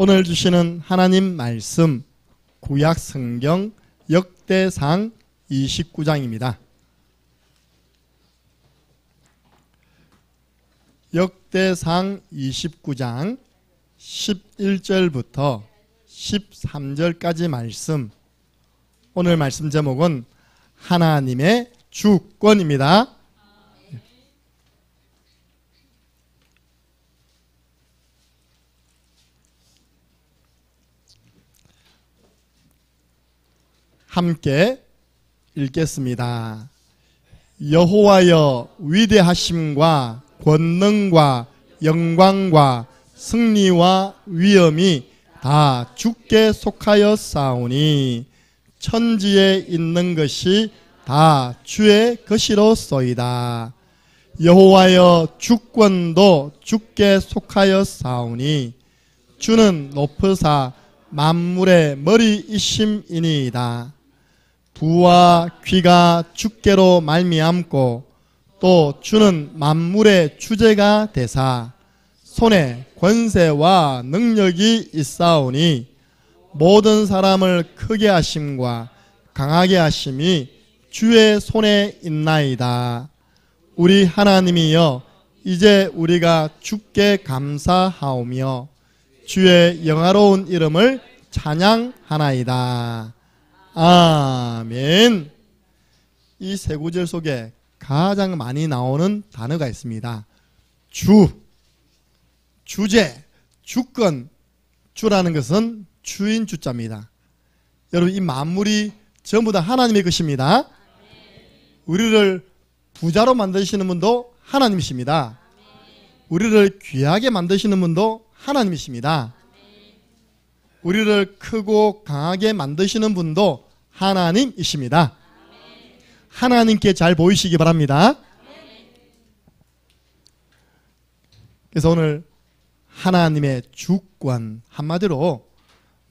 오늘 주시는 하나님 말씀 구약 성경 역대상 29장입니다. 역대상 29장 11절부터 13절까지 말씀. 오늘 말씀 제목은 하나님의 주권입니다. 함께 읽겠습니다. 여호와여, 위대하심과 권능과 영광과 승리와 위엄이 다 주께 속하였사오니 천지에 있는 것이 다 주의 것이로소이다. 여호와여, 주권도 주께 속하였사오니 주는 높으사 만물의 머리이심이니이다. 부와 귀가 주께로 말미암고 또 주는 만물의 주제가 되사 손에 권세와 능력이 있사오니 모든 사람을 크게 하심과 강하게 하심이 주의 손에 있나이다. 우리 하나님이여, 이제 우리가 주께 감사하오며 주의 영화로운 이름을 찬양하나이다. 아멘. 이 세 구절 속에 가장 많이 나오는 단어가 있습니다. 주, 주제, 주권. 주라는 것은 주인 주자입니다. 여러분, 이 만물이 전부 다 하나님의 것입니다. 우리를 부자로 만드시는 분도 하나님이십니다. 우리를 귀하게 만드시는 분도 하나님이십니다. 우리를 크고 강하게 만드시는 분도 하나님이십니다. 하나님께 잘 보이시기 바랍니다. 그래서 오늘 하나님의 주권, 한마디로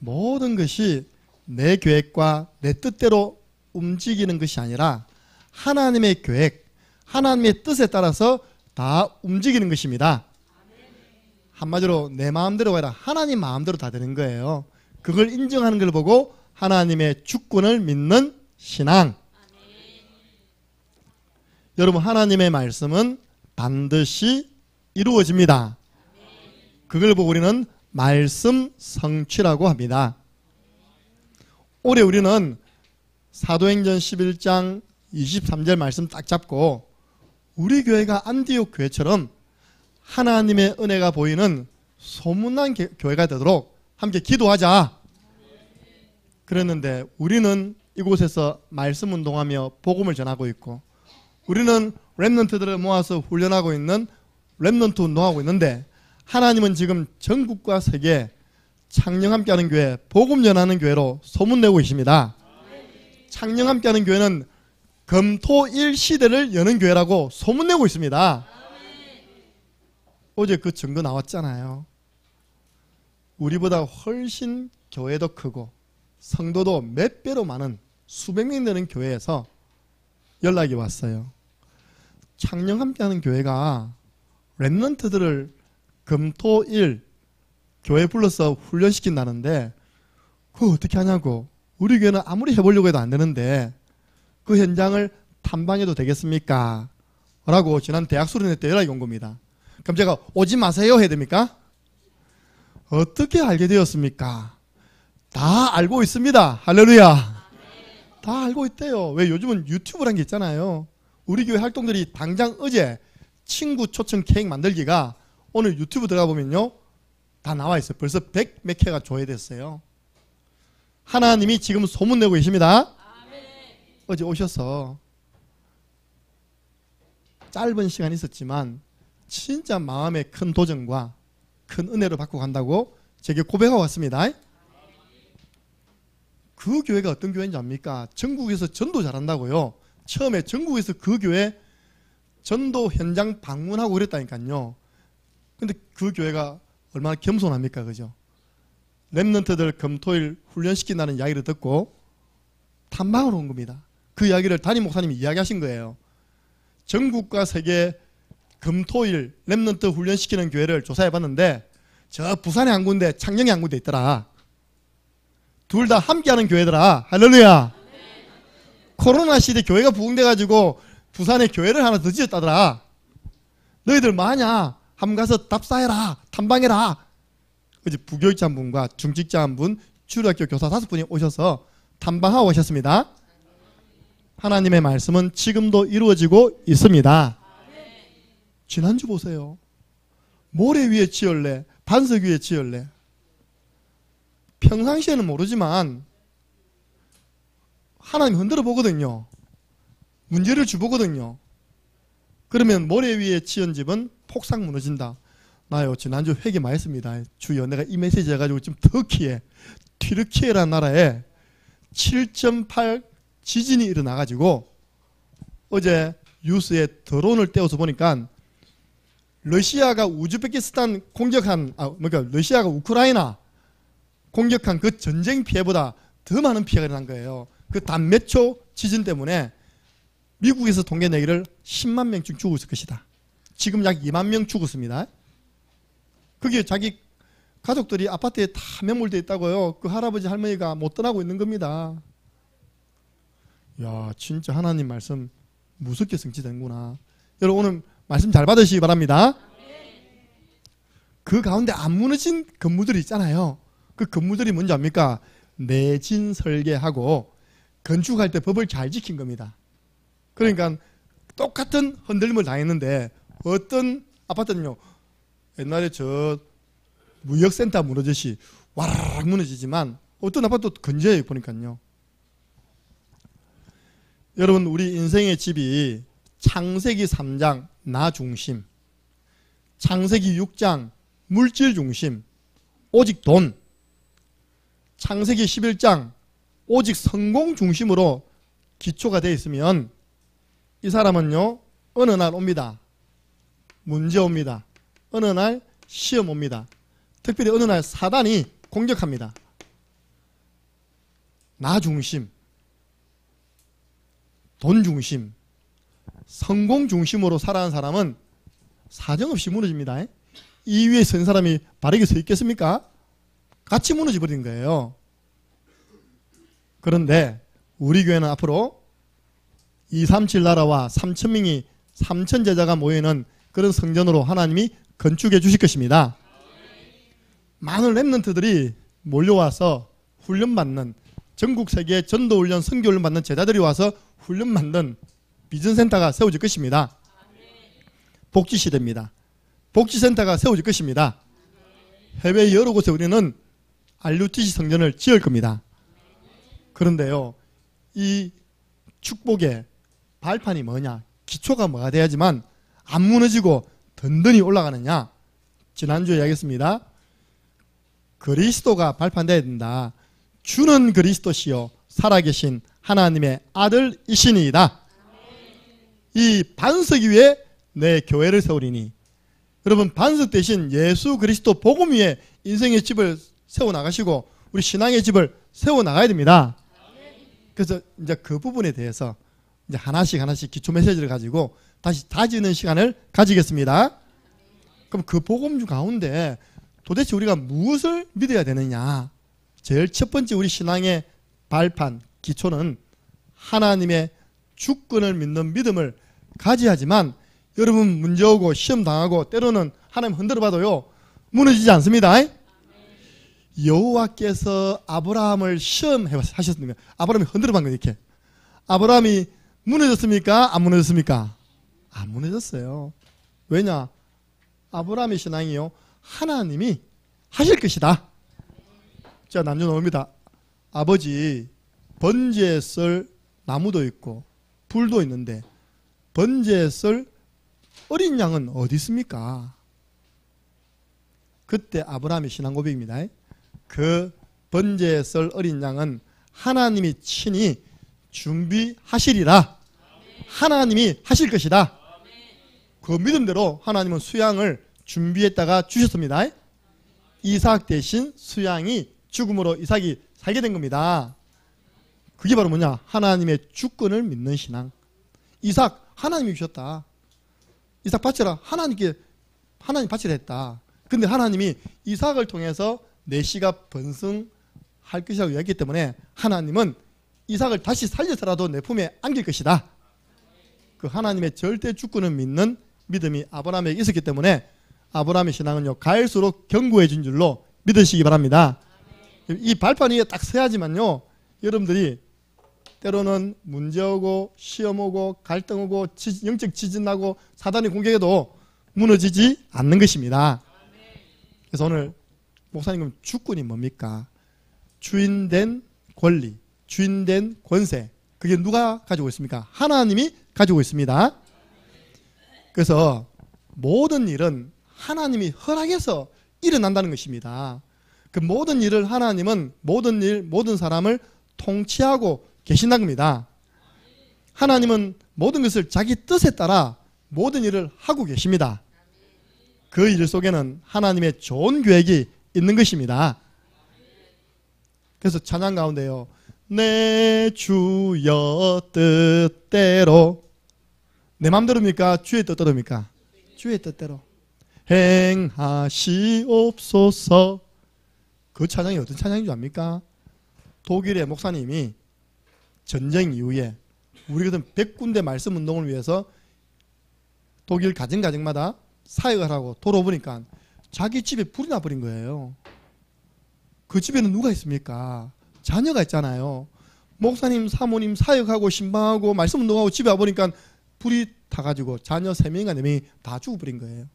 모든 것이 내 계획과 내 뜻대로 움직이는 것이 아니라 하나님의 계획, 하나님의 뜻에 따라서 다 움직이는 것입니다. 한마디로 내 마음대로가 아니라 하나님 마음대로 다 되는 거예요. 그걸 인정하는 걸 보고 하나님의 주권을 믿는 신앙. 여러분, 하나님의 말씀은 반드시 이루어집니다. 그걸 보고 우리는 말씀 성취라고 합니다. 올해 우리는 사도행전 11장 23절 말씀 딱 잡고 우리 교회가 안디옥 교회처럼 하나님의 은혜가 보이는 소문난 교회가 되도록 함께 기도하자. 그랬는데 우리는 이곳에서 말씀 운동하며 복음을 전하고 있고, 우리는 렘넌트들을 모아서 훈련하고 있는 렘넌트 운동하고 있는데, 하나님은 지금 전국과 세계 창녕 함께하는 교회, 복음 전하는 교회로 소문내고 계십니다. 창녕 함께하는 교회는 금토일 시대를 여는 교회라고 소문내고 있습니다. 어제 그 증거 나왔잖아요. 우리보다 훨씬 교회도 크고 성도도 몇 배로 많은 수백 명 되는 교회에서 연락이 왔어요. 창녕 함께하는 교회가 렘넌트들을 금토일 교회 불러서 훈련시킨다는데 그거 어떻게 하냐고. 우리 교회는 아무리 해보려고 해도 안 되는데 그 현장을 탐방해도 되겠습니까? 라고 지난 대학 수련회 때 연락이 온 겁니다. 그럼 제가 오지 마세요 해야 됩니까? 어떻게 알게 되었습니까? 다 알고 있습니다. 할렐루야. 다 알고 있대요. 왜? 요즘은 유튜브라는 게 있잖아요. 우리 교회 활동들이 당장 어제 친구 초청 케이크 만들기가 오늘 유튜브 들어가 보면요, 다 나와 있어요. 벌써 100 몇 회가 조회됐어요. 하나님이 지금 소문내고 계십니다. 어제 오셔서 짧은 시간 있었지만 진짜 마음의 큰 도전과 큰 은혜를 받고 간다고 제게 고백하고 왔습니다. 그 교회가 어떤 교회인지 압니까? 전국에서 전도 잘한다고요. 처음에 전국에서 그 교회 전도 현장 방문하고 그랬다니까요. 근데 그 교회가 얼마나 겸손합니까? 그죠? 렘넌트들 금토일 훈련시킨다는 이야기를 듣고 탐방으로 온 겁니다. 그 이야기를 담임 목사님이 이야기하신 거예요. 전국과 세계 금토일 렘넌트 훈련시키는 교회를 조사해봤는데 저 부산에 한 군데, 창녕에 한 군데 있더라. 둘 다 함께하는 교회더라. 할렐루야. 코로나 시대 교회가 부흥돼가지고 부산에 교회를 하나 더 지었다더라. 너희들 뭐하냐? 한번 가서 답사해라. 탐방해라. 어제 부교육자 한 분과 중직자 한 분, 주일학교 교사 5분이 오셔서 탐방하고 오셨습니다. 하나님의 말씀은 지금도 이루어지고 있습니다. 지난주 보세요. 모래 위에 지을래? 반석 위에 지을래? 평상시에는 모르지만 하나님 흔들어 보거든요. 문제를 주보거든요. 그러면 모래 위에 지은 집은 폭삭 무너진다. 나요 지난주 회개 많이 했습니다. 주여 내가 이 메시지 해가지고 지금 터키에 튀르키예라는 나라에 7.8 지진이 일어나가지고 어제 뉴스에 드론을 떼어서 보니까 러시아가 우즈베키스탄 공격한 그러니까 러시아가 우크라이나 공격한 그 전쟁 피해보다 더 많은 피해가 일어난 거예요. 그 단 몇 초 지진 때문에 미국에서 통계 내기를 10만 명쯤 죽었을 것이다. 지금 약 2만 명 죽었습니다. 그게 자기 가족들이 아파트에 다 매몰되어 있다고요. 그 할아버지 할머니가 못 떠나고 있는 겁니다. 야, 진짜 하나님 말씀 무섭게 성취되는구나. 여러분 오늘 말씀 잘 받으시기 바랍니다. 그 가운데 안 무너진 건물들이 있잖아요. 그 건물들이 뭔지 압니까? 내진 설계하고 건축할 때 법을 잘 지킨 겁니다. 그러니까 똑같은 흔들림을 당했는데 어떤 아파트는요, 옛날에 저 무역센터 무너지시 와라락 무너지지만 어떤 아파트도 건재해요. 보니까요. 여러분 우리 인생의 집이 창세기 3장 나 중심, 창세기 6장 물질 중심, 오직 돈, 창세기 11장 오직 성공 중심으로 기초가 되어 있으면 이 사람은요 어느 날 옵니다. 문제 옵니다. 어느 날 시험 옵니다. 특별히 어느 날 사단이 공격합니다. 나 중심, 돈 중심, 성공 중심으로 살아가는 사람은 사정없이 무너집니다. 이 위에 선 사람이 바르게 서 있겠습니까? 같이 무너져 버린 거예요. 그런데 우리 교회는 앞으로 237 나라와 3,000명이 3,000 제자가 모이는 그런 성전으로 하나님이 건축해 주실 것입니다. 많은 랩런트들이 몰려와서 훈련받는, 전국 세계 전도훈련 선교훈련 받는 제자들이 와서 훈련받는 비전센터가 세워질 것입니다. 복지시대입니다. 복지센터가 세워질 것입니다. 해외 여러 곳에 우리는 RUTC 성전을 지을 겁니다. 그런데요, 이 축복의 발판이 뭐냐, 기초가 뭐가 돼야지만 안 무너지고 든든히 올라가느냐. 지난주에 이야기했습니다. 그리스도가 발판되어야 된다. 주는 그리스도시요 살아계신 하나님의 아들이시니이다. 이 반석 위에 내 교회를 세우리니. 여러분 반석 대신 예수 그리스도 복음 위에 인생의 집을 세워나가시고 우리 신앙의 집을 세워나가야 됩니다. 그래서 이제 그 부분에 대해서 이제 하나씩 기초 메시지를 가지고 다시 다지는 시간을 가지겠습니다. 그럼 그 복음 중 가운데 도대체 우리가 무엇을 믿어야 되느냐. 제일 첫 번째 우리 신앙의 발판, 기초는 하나님의 주권을 믿는 믿음을 가져야지만 여러분 문제 오고 시험 당하고 때로는 하나님 흔들어 봐도요 무너지지 않습니다. 여호와께서 아브라함을 시험해 하셨습니다. 아브라함이 흔들어 본 거예요. 이렇게. 아브라함이 무너졌습니까? 안 무너졌습니까? 안 무너졌어요. 왜냐? 아브라함의 신앙이요 하나님이 하실 것이다. 자, 남겨놓습니다. 아버지, 번제에 쓸 나무도 있고 불도 있는데 번제에 쓸 어린 양은 어디 있습니까? 그때 아브라함의 신앙 고백입니다. 그 번제에 쓸 어린 양은 하나님이 친히 준비하시리라. 하나님이 하실 것이다. 그 믿음대로 하나님은 수양을 준비했다가 주셨습니다. 이삭 대신 수양이 죽음으로 이삭이 살게 된 겁니다. 그게 바로 뭐냐? 하나님의 주권을 믿는 신앙. 이삭 하나님이 주셨다. 이삭 바쳐라. 하나님 바치라 했다. 근데 하나님이 이삭을 통해서 내 씨가 번성할 것이라고 이야기했기 때문에 하나님은 이삭을 다시 살려서라도 내 품에 안길 것이다. 그 하나님의 절대 주권을 믿는 믿음이 아브라함에게 있었기 때문에 아브라함의 신앙은요, 갈수록 견고해진 줄로 믿으시기 바랍니다. 이 발판 위에 딱 서야지만요, 여러분들이 때로는 문제 오고 시험 오고 갈등 오고 영적 지진 나고 사단이 공격해도 무너지지 않는 것입니다. 그래서 오늘 목사님, 그럼 주권이 뭡니까? 주인된 권리, 주인된 권세, 그게 누가 가지고 있습니까? 하나님이 가지고 있습니다. 그래서 모든 일은 하나님이 허락해서 일어난다는 것입니다. 그 모든 일을 하나님은 모든 일, 모든 사람을 통치하고 계신다는 겁니다. 하나님은 모든 것을 자기 뜻에 따라 모든 일을 하고 계십니다. 그 일 속에는 하나님의 좋은 계획이 있는 것입니다. 그래서 찬양 가운데요, 내 주여 뜻대로, 내 맘대로입니까? 주의 뜻대로입니까? 주의 뜻대로 행하시옵소서. 그 찬양이 어떤 찬양인 줄 압니까? 독일의 목사님이 전쟁 이후에 우리 같은 100군데 말씀 운동을 위해서 독일 가정마다 사역을 하고 돌아보니까 자기 집에 불이 나버린 거예요. 그 집에는 누가 있습니까? 자녀가 있잖아요. 목사님, 사모님 사역하고 신방하고 말씀 운동하고 집에 와보니까 불이 타가지고 자녀 3명인가 4명이 다 죽어버린 거예요.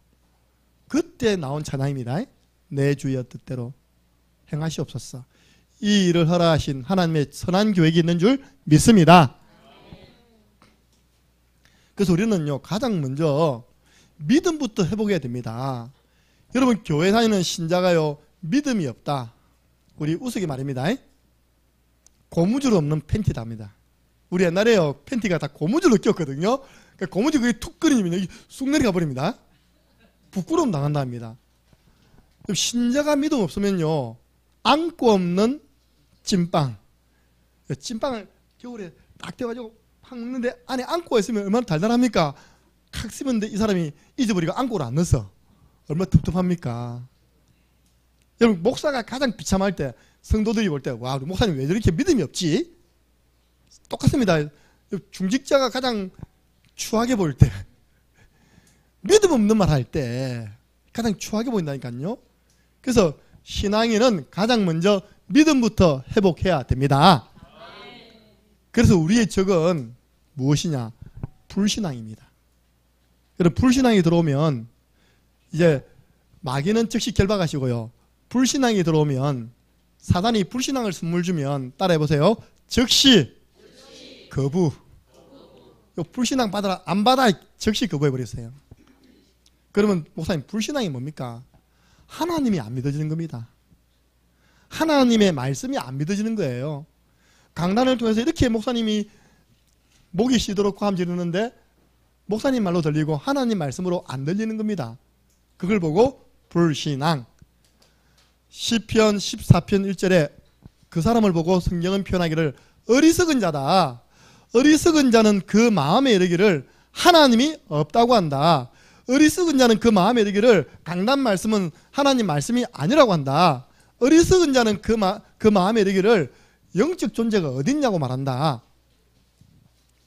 그때 나온 찬양입니다. 내 주여 뜻대로 행하시옵소서. 이 일을 허락하신 하나님의 선한 계획이 있는 줄 믿습니다. 그래서 우리는요, 가장 먼저 믿음부터 회복해야 됩니다. 여러분, 교회 다니는 신자가요, 믿음이 없다, 우리 우스갯 말입니다. 고무줄 없는 팬티답니다. 우리 옛날에요, 팬티가 다 고무줄로 꼈거든요. 그러니까 고무줄 그게 툭 끊이면 쑥 내려가 버립니다. 부끄러움 당한답니다. 신자가 믿음 없으면요, 안고 없는 찐빵, 찐빵을 겨울에 딱 떼가지고 팍 먹는데 안에 안고 있으면 얼마나 달달합니까? 칵 씹었는데 이 사람이 잊어버리고 안고를 안 넣어서 얼마나 텁텁합니까? 여러분, 목사가 가장 비참할 때, 성도들이 볼 때, 와, 우리 목사님 왜 저렇게 믿음이 없지? 똑같습니다. 중직자가 가장 추하게 보일 때, 믿음 없는 말 할 때 가장 추하게 보인다니까요. 그래서 신앙인은 가장 먼저 믿음부터 회복해야 됩니다. 그래서 우리의 적은 무엇이냐? 불신앙입니다. 여러분, 불신앙이 들어오면 이제 마귀는 즉시 결박하시고요, 불신앙이 들어오면 사단이 불신앙을 선물 주면 따라해보세요. 즉시 거부. 불신앙 받아라, 안 받아, 즉시 거부해버렸어요. 그러면 목사님, 불신앙이 뭡니까? 하나님이 안 믿어지는 겁니다. 하나님의 말씀이 안 믿어지는 거예요. 강단을 통해서 이렇게 목사님이 목이 쉬도록 고함 지르는데 목사님 말로 들리고 하나님 말씀으로 안 들리는 겁니다. 그걸 보고 불신앙. 시편 14편 1절에 그 사람을 보고 성경은 표현하기를 어리석은 자다. 어리석은 자는 그 마음에 이르기를 하나님이 없다고 한다. 어리석은 자는 그 마음에 이르기를 강단 말씀은 하나님 말씀이 아니라고 한다. 어리석은 자는 그 마음에 이르기를 영적 존재가 어딨냐고 말한다.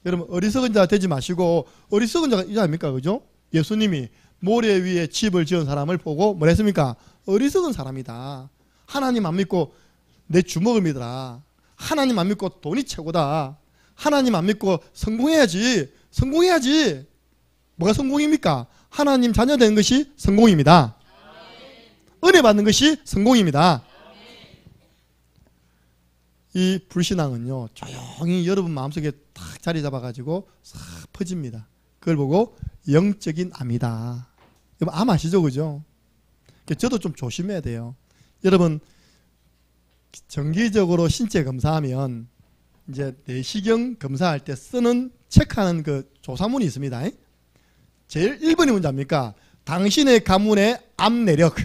여러분, 어리석은 자 되지 마시고, 어리석은 자가 이제 아닙니까? 그죠? 예수님이 모래 위에 집을 지은 사람을 보고 뭘 했습니까? 어리석은 사람이다. 하나님 안 믿고 내 주먹을 믿어라. 하나님 안 믿고 돈이 최고다. 하나님 안 믿고 성공해야지. 성공해야지. 뭐가 성공입니까? 하나님 자녀 되는 것이 성공입니다. 은혜 받는 것이 성공입니다. 이 불신앙은요, 조용히 여러분 마음속에 딱 자리 잡아가지고 싹 퍼집니다. 그걸 보고 영적인 암이다. 여러분, 암 아시죠? 그죠? 저도 좀 조심해야 돼요. 여러분, 정기적으로 신체 검사하면 이제 내시경 검사할 때 쓰는 체크하는 그 조사문이 있습니다. 제일 1번이 뭔지 압니까? 당신의 가문의 암 내력.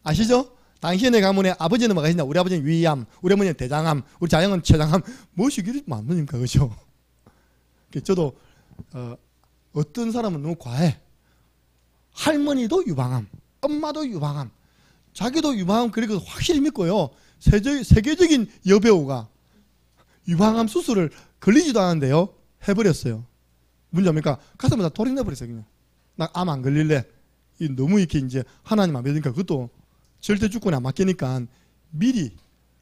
아시죠? 당신의 가문에 아버지는 뭐가 있냐? 우리 아버지는 위암, 우리 어머니는 대장암, 우리 자녀는 췌장암. 무엇이 이렇게 많습니까? 그죠? 저도 어떤 사람은 너무 과해. 할머니도 유방암, 엄마도 유방암, 자기도 유방암 그리고 확실히 믿고요. 세계적인 여배우가 유방암 수술을 걸리지도 않았는데요. 해버렸어요. 문제 뭡니까? 가슴을 다 돌이 내버렸어요. 그냥. 나 암 안 걸릴래. 너무 이렇게 이제 하나님 안 믿으니까 그것도 절대 주권에 안 맡기니까 미리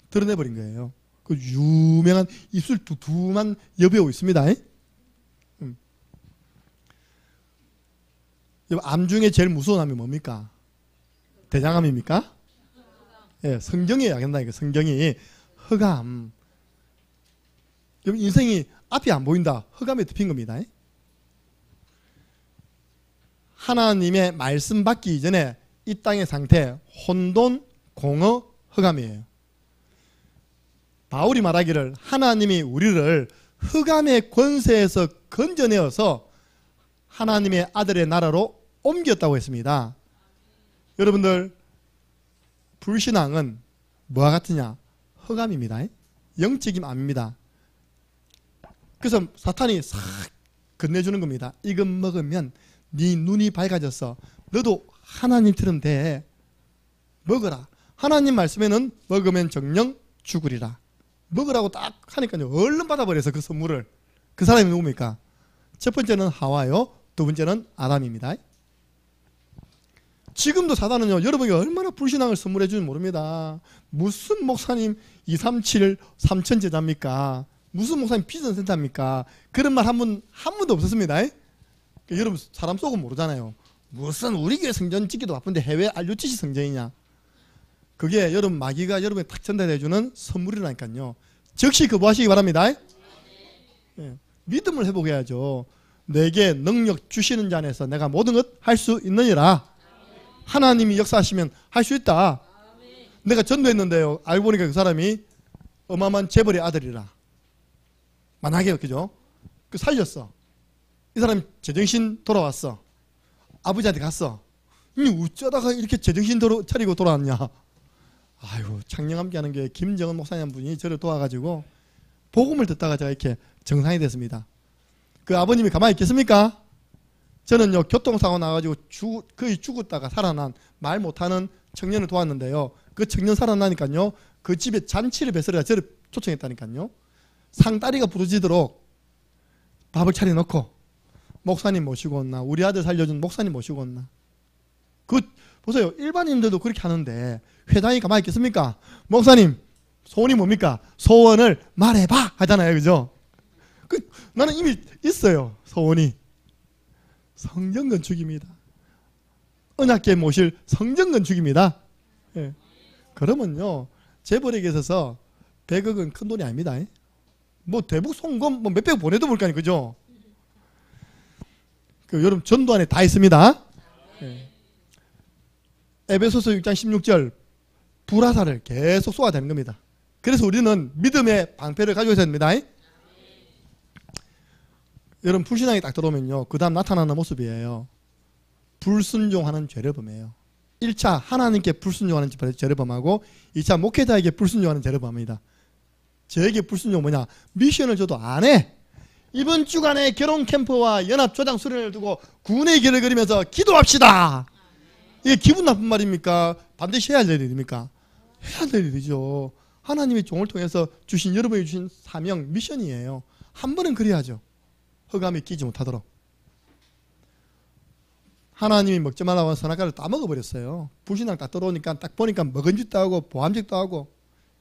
드러내버린 거예요. 그 유명한 입술 두툼한 여배우 있습니다. 암 중에 제일 무서운 암이 뭡니까? 대장암입니까? 예, 성경에 이야기한다니까. 성경이 흑암. 인생이 앞이 안 보인다. 흑암에 덮인 겁니다. 하나님의 말씀 받기 이전에 이 땅의 상태 혼돈, 공허, 흑암이에요. 바울이 말하기를 하나님이 우리를 흑암의 권세에서 건져내어서 하나님의 아들의 나라로 옮겼다고 했습니다. 여러분들, 불신앙은 뭐와 같으냐? 흑암입니다. 영적인 암입니다. 그래서 사탄이 싹 건네주는 겁니다. 이것 먹으면 네 눈이 밝아져서 너도 하나님처럼 돼. 먹어라. 하나님 말씀에는 먹으면 정령 죽으리라. 먹으라고 딱 하니까요. 얼른 받아버려서 그 선물을. 그 사람이 누굽니까? 첫 번째는 하와요. 두 번째는 아담입니다. 지금도 사단은요, 여러분이 얼마나 불신앙을 선물해 주는지 모릅니다. 무슨 목사님 237 삼천제자입니까? 무슨 목사님 비전센터입니까? 그런 말 한 번도 없었습니다. 여러분, 사람 속은 모르잖아요. 무슨 우리 교회 성전 짓기도 바쁜데 해외 알류치시 성전이냐? 그게 여러분, 마귀가 여러분에 탁 전달해 주는 선물이라니까요. 즉시 거부하시기 바랍니다. 예, 믿음을 회복해야죠. 내게 능력 주시는 자 안에서 내가 모든 것 할 수 있느니라. 하나님이 역사하시면 할 수 있다. 내가 전도했는데요, 알고 보니까 그 사람이 어마어마한 재벌의 아들이라. 만약에 그죠? 그 살렸어. 이 사람이 제정신 돌아왔어. 아버지한테 갔어. 어쩌다가 이렇게 제정신 차리고 돌아왔냐? 아이고, 창녕함께하는 교회 김정은 목사님 분이 저를 도와가지고 복음을 듣다가 제가 이렇게 정상이 됐습니다. 그 아버님이 가만히 있겠습니까? 저는요, 교통사고 나가지고 거의 죽었다가 살아난 말 못하는 청년을 도왔는데요. 그 청년 살아나니까요, 그 집에 잔치를 베풀어가 저를 초청했다니까요. 상다리가 부러지도록 밥을 차려놓고 목사님 모시고 온나, 우리 아들 살려준 목사님 모시고 온나. 그 보세요, 일반인들도 그렇게 하는데 회장이 가만히 있겠습니까? 목사님 소원이 뭡니까? 소원을 말해봐 하잖아요. 그죠? 나는 이미 있어요, 소원이. 성전 건축입니다. 언약궤 모실 성전 건축입니다. 예. 그러면요, 재벌에게 있어서 100억은 큰 돈이 아닙니다. 뭐 대북 송금 뭐 몇백 보내도 볼까니, 그죠? 여러분, 전도 안에 다 있습니다. 예. 에베소서 6장 16절, 불화살을 계속 쏘아야 되는 겁니다. 그래서 우리는 믿음의 방패를 가지고 있어야 됩니다. 여러분, 불신앙이 딱 들어오면요, 그 다음 나타나는 모습이에요. 불순종하는 죄를 범해요. 1차 하나님께 불순종하는 죄를 범하고 2차 목회자에게 불순종하는 죄를 범합니다. 저에게 불순종 뭐냐? 미션을 줘도 안 해. 이번 주간에 결혼 캠프와 연합 조장 수련을 두고 구원의 길을 그리면서 기도합시다. 이게 기분 나쁜 말입니까? 반드시 해야 될 일입니까? 해야 될 일이죠. 하나님의 종을 통해서 주신, 여러분이 주신 사명, 미션이에요. 한 번은 그래야죠. 흑암에 끼지 못하도록. 하나님이 먹지 말라고 선악과를 다 먹어버렸어요. 불신앙 딱 들어오니까 딱 보니까 먹은 짓도 하고 보암직도 하고.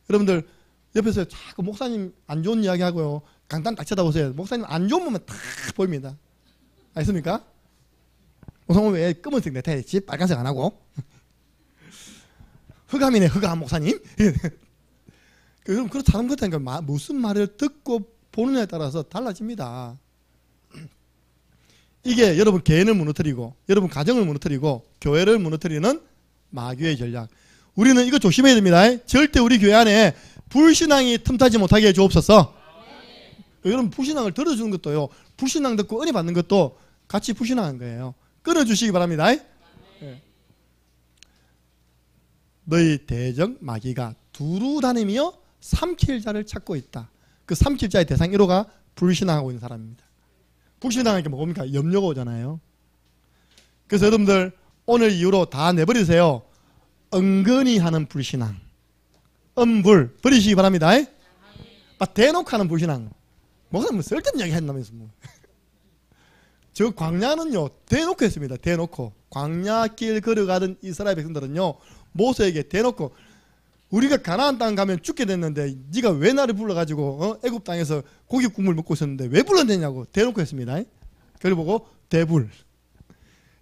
여러분들 옆에서 자꾸 목사님 안 좋은 이야기 하고요, 강단 딱 쳐다보세요. 목사님 안 좋은 몸만 딱 보입니다. 아십니까? 목사님 왜 검은색 넥타이 했지? 빨간색 안 하고? 흑암이네, 흑암 목사님. 여러분, 그렇지 않은 것 같으니까 무슨 말을 듣고 보느냐에 따라서 달라집니다. 이게 여러분 개인을 무너뜨리고, 여러분 가정을 무너뜨리고, 교회를 무너뜨리는 마귀의 전략. 우리는 이거 조심해야 됩니다. 절대 우리 교회 안에 불신앙이 틈타지 못하게 해주옵소서. 여러분, 불신앙을 들어주는 것도요, 불신앙 듣고 은혜 받는 것도 같이 불신앙한 거예요. 끊어주시기 바랍니다. 네. 너희 대적 마귀가 두루 다니며 삼킬 자를 찾고 있다. 그 삼킬 자의 대상 1호가 불신앙하고 있는 사람입니다. 불신앙하니까 뭡니까? 염려가 오잖아요. 그래서 여러분들, 오늘 이후로 다 내버리세요. 은근히 하는 불신앙. 음불 버리시기 바랍니다. 대놓고 하는 불신앙. 뭐가 뭐 쓸데없는 이야기 했나면서 뭐. 저 광야는요 대놓고 했습니다. 대놓고 광야길 걸어가던 이스라엘 백성들은요 모세에게 대놓고 우리가 가나안 땅 가면 죽게 됐는데 네가 왜 나를 불러가지고 애굽 땅에서 고기 국물 먹고 있었는데 왜 불렀느냐고 대놓고 했습니다. 그리고 보고 대불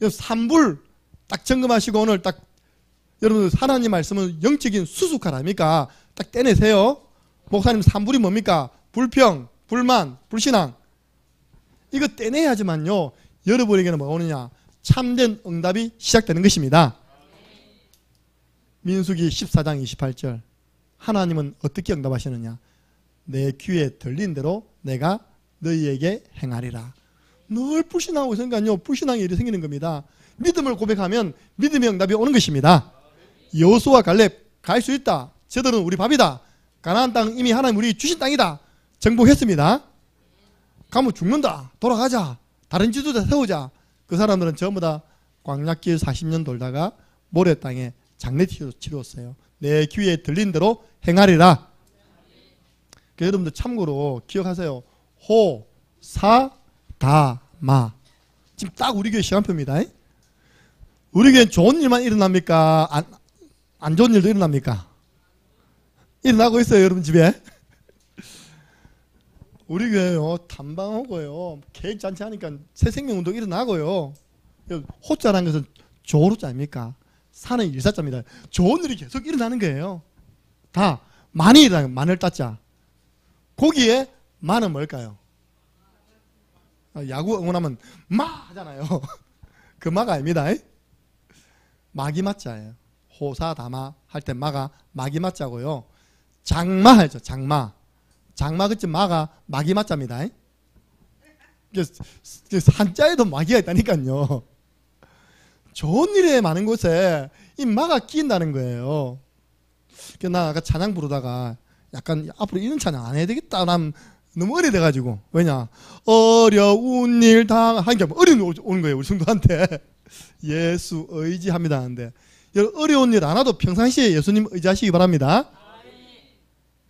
3불 딱 점검하시고 오늘 딱 여러분들 하나님 말씀은 영적인 수수칼 아닙니까? 딱 떼내세요. 목사님 3불이 뭡니까? 불평, 불만, 불신앙. 이거 떼내야지만요 여러분에게는 뭐가 오느냐? 참된 응답이 시작되는 것입니다. 민수기 14장 28절 하나님은 어떻게 응답하시느냐? 내 귀에 들린 대로 내가 너희에게 행하리라. 늘 불신하고 있으니까요 불신앙이 일이 생기는 겁니다. 믿음을 고백하면 믿음의 응답이 오는 것입니다. 여호수아 갈렙 갈 수 있다. 저들은 우리 밥이다. 가나안 땅 이미 하나님 우리 주신 땅이다. 정복했습니다. 가면 죽는다. 돌아가자. 다른 지도자 세우자. 그 사람들은 전부 다 광야길 40년 돌다가 모래 땅에 장례 치루었어요. 내 귀에 들린 대로 행하리라. 그러니까 여러분들 참고로 기억하세요. 호, 사, 다, 마. 지금 딱 우리 교회 시간표입니다. 우리 교회는 좋은 일만 일어납니까? 안 좋은 일도 일어납니까? 일어나고 있어요, 여러분 집에. 우리 교회요, 탐방하고요, 계획잔치 하니까 새생명운동 일어나고요. 호자라는 것은 조로자 아닙니까? 사는 일사자입니다. 좋은 일이 계속 일어나는 거예요. 다 많이 일어나요. 마늘 따자. 거기에 마는 뭘까요? 야구 응원하면 마 하잖아요. 그 마가 아닙니다. 마기마자예요. 호사다마 할 때 마가 마기마자고요. 장마 하죠. 장마. 장마 그치 마가 마기마자입니다. 한자에도 마기가 있다니까요. 좋은 일에 많은 곳에 이 마가 끼인다는 거예요. 나 아까 찬양 부르다가 약간 앞으로 이런 찬양 안 해야 되겠다. 난 너무 어려돼가지고. 왜냐? 어려운 일 하니까 어려운 일 오는 거예요. 우리 성도한테. 예수 의지합니다 하는데 어려운 일 안 와도 평상시에 예수님 의지하시기 바랍니다.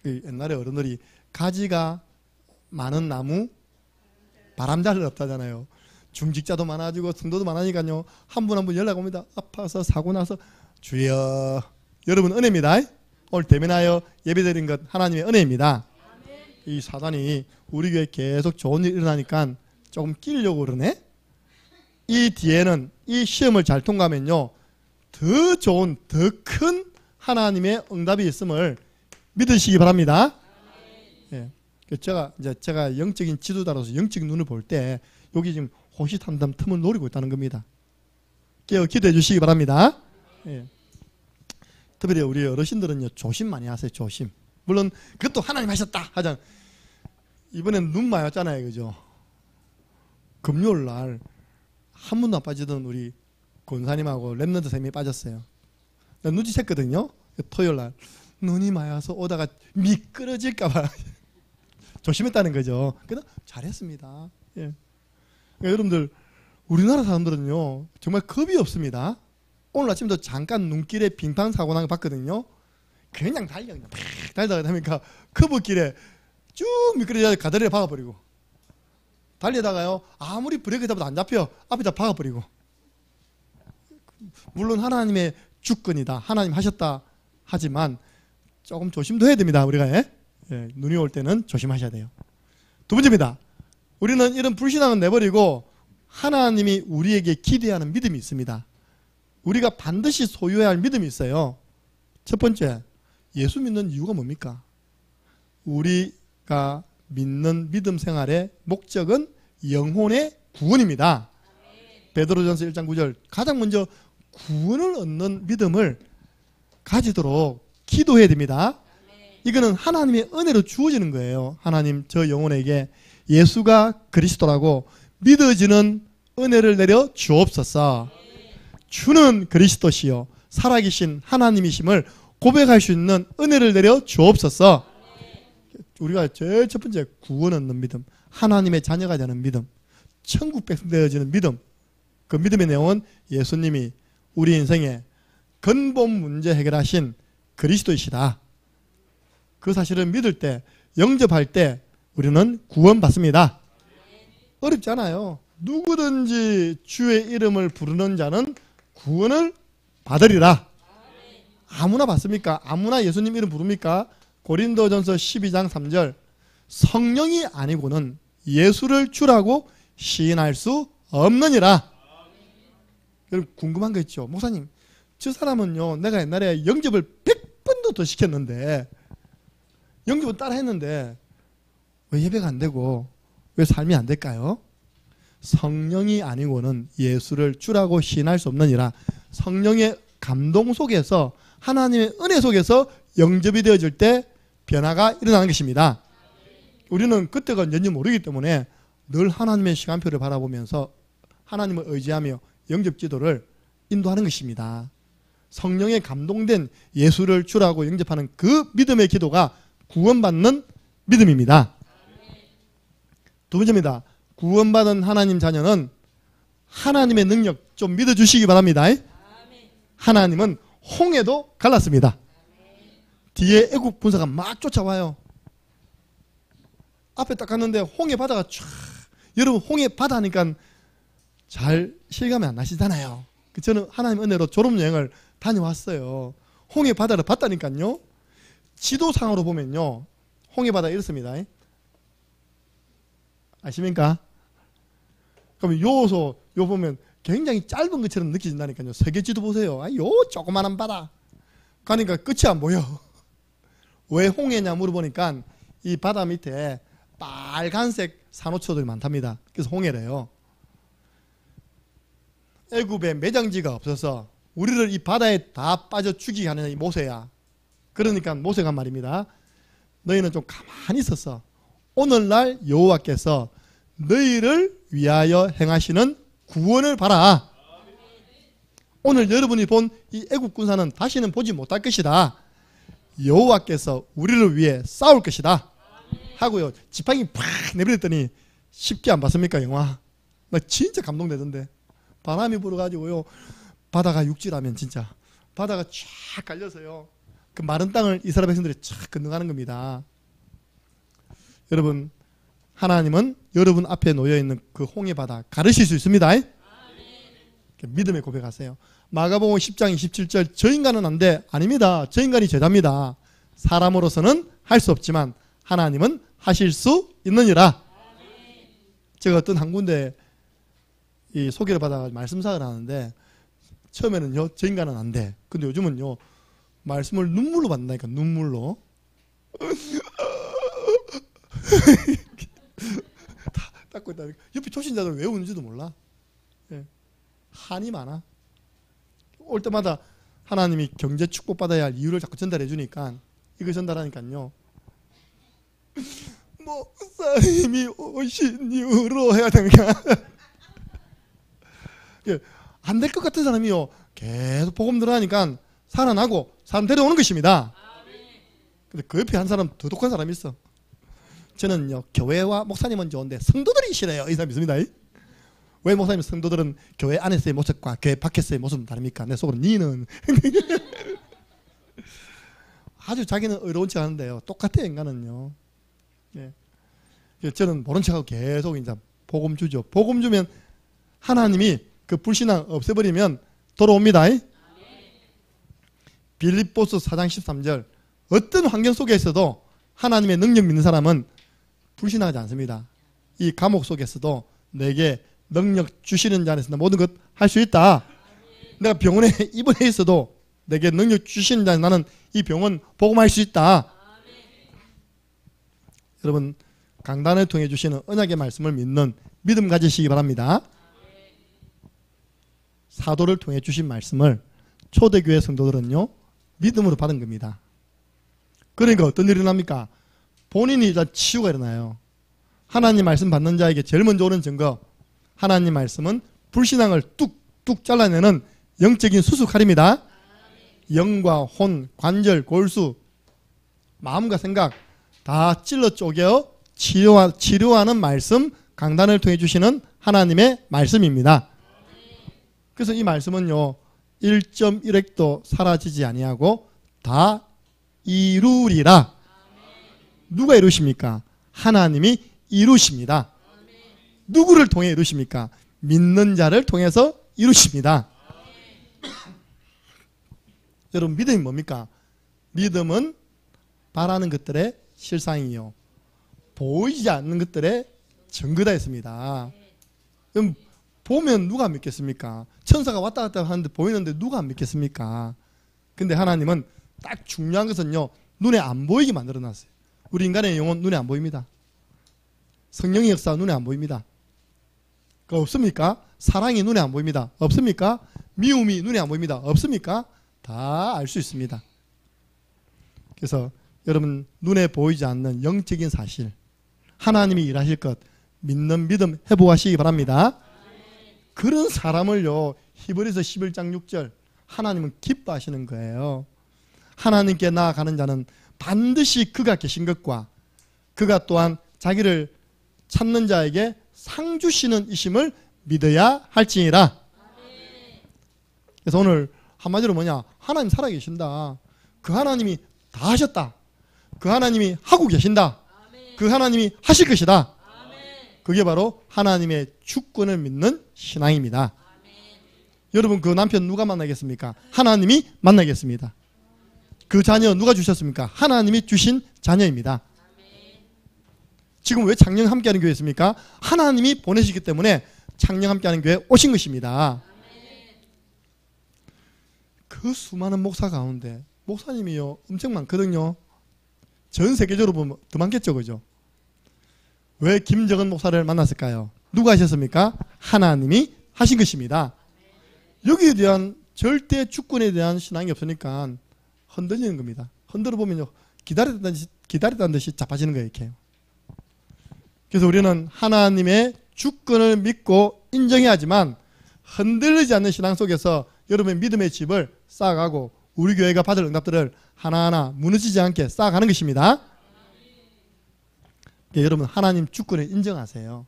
옛날에 어른들이 가지가 많은 나무 바람잘 일 없다잖아요. 중직자도 많아지고 성도도 많으니까요. 한 분 한 분 연락 옵니다. 아파서 사고 나서 주여. 여러분 은혜입니다. 오늘 대면하여 예배드린 것 하나님의 은혜입니다. 이 사단이 우리 교회에 계속 좋은 일 일어나니까 조금 끼려고 그러네. 이 뒤에는 이 시험을 잘 통과하면요 더 좋은 더 큰 하나님의 응답이 있음을 믿으시기 바랍니다. 예. 제가 영적인 지도자로서 영적인 눈을 볼 때 여기 지금 호시탐탐 틈을 노리고 있다는 겁니다. 깨어 기도해 주시기 바랍니다. 예. 특별히 우리 어르신들은요 조심 많이 하세요. 조심. 물론 그것도 하나님 하셨다 하자. 이번엔 눈 많이 왔잖아요, 그죠? 금요일 날 한 번도 안 빠지던 우리 권사님하고 랩런트 쌤이 빠졌어요. 눈치챘거든요. 토요일 날 눈이 많이 와서 오다가 미끄러질까봐 조심했다는 거죠. 그래서 잘했습니다. 예. 그러니까 여러분들 우리나라 사람들은요 정말 겁이 없습니다. 오늘 아침도 잠깐 눈길에 빙판 사고 난 거 봤거든요. 그냥 달다가 하니까 커브길에 쭉 미끄러져 가다리에 박아버리고 달리다가요 아무리 브레이크 잡아도 안 잡혀. 앞에다 박아버리고. 물론 하나님의 주권이다. 하나님 하셨다 하지만 조금 조심도 해야 됩니다. 우리가 눈이 올 때는 조심하셔야 돼요. 두 번째입니다. 우리는 이런 불신앙은 내버리고 하나님이 우리에게 기대하는 믿음이 있습니다. 우리가 반드시 소유해야 할 믿음이 있어요. 첫 번째, 예수 믿는 이유가 뭡니까? 우리가 믿는 믿음 생활의 목적은 영혼의 구원입니다. 베드로전서 1장 9절 가장 먼저 구원을 얻는 믿음을 가지도록 기도해야 됩니다. 이거는 하나님의 은혜로 주어지는 거예요. 하나님 저 영혼에게 예수가 그리스도라고 믿어지는 은혜를 내려 주옵소서. 주는 그리스도시요 살아계신 하나님이심을 고백할 수 있는 은혜를 내려 주옵소서. 우리가 제일 첫 번째 구원 얻는 믿음, 하나님의 자녀가 되는 믿음, 천국 백성 되어지는 믿음. 그 믿음의 내용은 예수님이 우리 인생의 근본 문제 해결하신 그리스도이시다. 그 사실을 믿을 때, 영접할 때 우리는 구원받습니다. 어렵지 않아요. 누구든지 주의 이름을 부르는 자는 구원을 받으리라. 아무나 받습니까? 아무나 예수님 이름 부릅니까? 고린도전서 12장 3절, 성령이 아니고는 예수를 주라고 시인할 수 없느니라. 여러분 궁금한 거 있죠? 목사님, 저 사람은요 내가 옛날에 영접을 100번도 더 시켰는데, 영접은 따라 했는데 왜 예배가 안 되고 왜 삶이 안 될까요? 성령이 아니고는 예수를 주라고 시인할 수 없느니라. 성령의 감동 속에서, 하나님의 은혜 속에서 영접이 되어질 때 변화가 일어나는 것입니다. 우리는 그때가 언제인지 모르기 때문에 늘 하나님의 시간표를 바라보면서 하나님을 의지하며 영접 기도를 인도하는 것입니다. 성령에 감동된 예수를 주라고 영접하는 그 믿음의 기도가 구원받는 믿음입니다. 두 번째입니다. 구원받은 하나님 자녀는 하나님의 능력 좀 믿어주시기 바랍니다. 하나님은 홍해도 갈랐습니다. 뒤에 애국 군사가 막 쫓아와요. 앞에 딱 갔는데 홍해 바다가 쫙, 여러분 홍해 바다 하니까 잘 실감이 안 나시잖아요. 저는 하나님 은혜로 졸업여행을 다녀왔어요. 홍해 바다를 봤다니까요. 지도상으로 보면요 홍해 바다 이렇습니다. 아십니까? 그럼 요소 요 보면 굉장히 짧은 것처럼 느껴진다니까요. 세계 지도 보세요. 요 조그마한 바다 가니까 끝이 안 보여. 왜 홍해냐 물어보니까 이 바다 밑에 빨간색 산호초들이 많답니다. 그래서 홍해래요. 애굽에 매장지가 없어서 우리를 이 바다에 다 빠져 죽이게 하는 이 모세야. 그러니까 모세가 말입니다. 너희는 좀 가만히 있었어. 오늘날 여호와께서 너희를 위하여 행하시는 구원을 봐라. 오늘 여러분이 본 이 애국 군사는 다시는 보지 못할 것이다. 여호와께서 우리를 위해 싸울 것이다 하고요 지팡이 팍 내버렸더니 쉽게 안 봤습니까? 영화 나 진짜 감동되던데. 바람이 불어가지고요 바다가 육지라면 진짜 바다가 쫙 갈려서요 그 마른 땅을 이스라엘 백성들이 쫙 건너가는 겁니다. 여러분 하나님은 여러분 앞에 놓여있는 그 홍해바다 가르칠 수 있습니다. 믿음의 고백하세요. 마가복음 10장 27절 저 인간은 안 돼. 아닙니다. 저 인간이 제자입니다. 사람으로서는 할 수 없지만 하나님은 하실 수 있느니라. 제가 어떤 한 군데 이 소개를 받아 말씀사를 하는데 처음에는요 저 인간은 안 돼. 근데 요즘은요 말씀을 눈물로 받는다니까. 눈물로 닦고 있다. 옆에 초신자들은 왜 우는지도 몰라. 한이 많아. 올 때마다 하나님이 경제 축복받아야 할 이유를 자꾸 전달해 주니까 이거 전달하니까요 목사님이 오신 이후로 해야 되니까 안 될 것 같은 사람이요 계속 복음 들어가니까 살아나고 사람 데려오는 것입니다. 근데 그 옆에 한 사람 더 독한 사람이 있어. 저는요 교회와 목사님은 좋은데 성도들이 싫어요. 이 사람 있습니다. 왜 목사님 성도들은 교회 안에서의 모습과 교회 밖에서의 모습은 다릅니까? 내 속으로 니는 아주 자기는 의로운 척 하는데요 똑같아요. 인간은요. 저는 모른 척하고 계속 이제 복음 주죠. 복음 주면 하나님이 그 불신앙 없애버리면 돌아옵니다. 빌립보서 4장 13절 어떤 환경 속에서도 하나님의 능력 믿는 사람은 불신하지 않습니다. 이 감옥 속에서도 내게 능력 주시는 자 안에서 모든 것 할 수 있다. 내가 병원에 입원해 있어도 내게 능력 주시는 자 나는 이 병원 복음할 수 있다. 여러분 강단을 통해 주시는 언약의 말씀을 믿는 믿음 가지시기 바랍니다. 사도를 통해 주신 말씀을 초대교회 성도들은요 믿음으로 받은 겁니다. 그러니까 어떤 일이 일어납니까? 본인이 다 치유가 일어나요. 하나님 말씀 받는 자에게 제일 먼저 오는 증거, 하나님 말씀은 불신앙을 뚝뚝 잘라내는 영적인 수수칼입니다. 영과 혼, 관절, 골수, 마음과 생각 다 찔러 쪼개어 치료하는 말씀, 강단을 통해 주시는 하나님의 말씀입니다. 그래서 이 말씀은요 1.1획도 사라지지 아니하고 다 이루리라. 누가 이루십니까? 하나님이 이루십니다. 누구를 통해 이루십니까? 믿는 자를 통해서 이루십니다. 여러분, 믿음이 뭡니까? 믿음은 바라는 것들의 실상이요, 보이지 않는 것들의 증거다 했습니다. 그럼 보면 누가 믿겠습니까? 천사가 왔다 갔다 하는데 보이는데 누가 안 믿겠습니까? 근데 하나님은 딱 중요한 것은요, 눈에 안 보이게 만들어놨어요. 우리 인간의 영혼 눈에 안 보입니다. 성령의 역사 눈에 안 보입니다. 그 없습니까? 사랑이 눈에 안 보입니다. 없습니까? 미움이 눈에 안 보입니다. 없습니까? 다 알 수 있습니다. 그래서 여러분, 눈에 보이지 않는 영적인 사실, 하나님이 일하실 것 믿는 믿음 회복하시기 바랍니다. 그런 사람을요, 히브리서 11장 6절 하나님은 기뻐하시는 거예요. 하나님께 나아가는 자는 반드시 그가 계신 것과 그가 또한 자기를 찾는 자에게 상 주시는 이심을 믿어야 할지니라. 그래서 오늘 한마디로 뭐냐, 하나님 살아계신다, 그 하나님이 다 하셨다, 그 하나님이 하고 계신다, 그 하나님이 하실 것이다. 그게 바로 하나님의 주권을 믿는 신앙입니다. 여러분, 그 남편 누가 만나겠습니까? 하나님이 만나겠습니다. 그 자녀 누가 주셨습니까? 하나님이 주신 자녀입니다. 지금 왜 창녕 함께하는 교회 있습니까? 하나님이 보내시기 때문에 창녕 함께하는 교회에 오신 것입니다. 그 수많은 목사 가운데 목사님이요 엄청 많거든요. 전 세계적으로 보면 더 많겠죠, 그죠? 왜 김정은 목사를 만났을까요? 누가 하셨습니까? 하나님이 하신 것입니다. 여기에 대한 절대 주권에 대한 신앙이 없으니까 흔들리는 겁니다. 흔들어 보면요, 기다렸다는 듯이 자빠지는 거예요, 이렇게. 그래서 우리는 하나님의 주권을 믿고 인정해야 하지만 흔들리지 않는 신앙 속에서 여러분의 믿음의 집을 쌓아가고 우리 교회가 받을 응답들을 하나하나 무너지지 않게 쌓아가는 것입니다. 여러분, 하나님 주권을 인정하세요.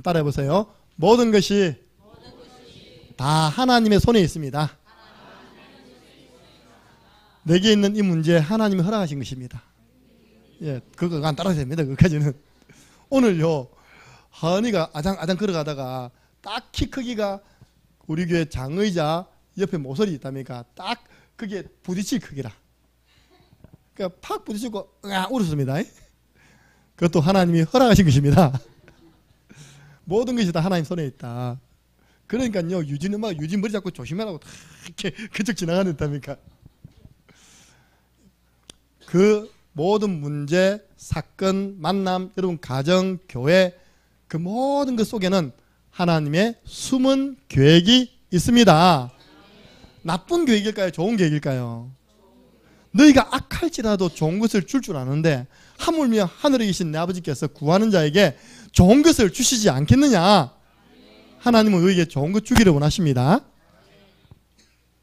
따라해보세요. 모든 것이 다 하나님의 손에 있습니다. 내게 있는 이 문제 하나님이 허락하신 것입니다. 예, 그거 안 따라도 됩니다. 그까지는. 오늘요, 하은이가 아장 걸어가다가 딱 키 크기가 우리 교회 장의자 옆에 모서리 있답니까? 딱 그게 부딪힐 크기라. 그러니까 팍 부딪히고 울었습니다. 그것도 하나님이 허락하신 것입니다. 모든 것이 다 하나님 손에 있다. 그러니까요, 유진 엄마가 유진 머리 잡고 조심하라고 다 이렇게 그쪽 지나가는답니까? 그 모든 문제, 사건, 만남, 여러분 가정, 교회, 그 모든 것 속에는 하나님의 숨은 계획이 있습니다. 나쁜 계획일까요? 좋은 계획일까요? 너희가 악할지라도 좋은 것을 줄 줄 아는데 하물며 하늘에 계신 내 아버지께서 구하는 자에게 좋은 것을 주시지 않겠느냐? 하나님은 너희에게 좋은 것 주기를 원하십니다.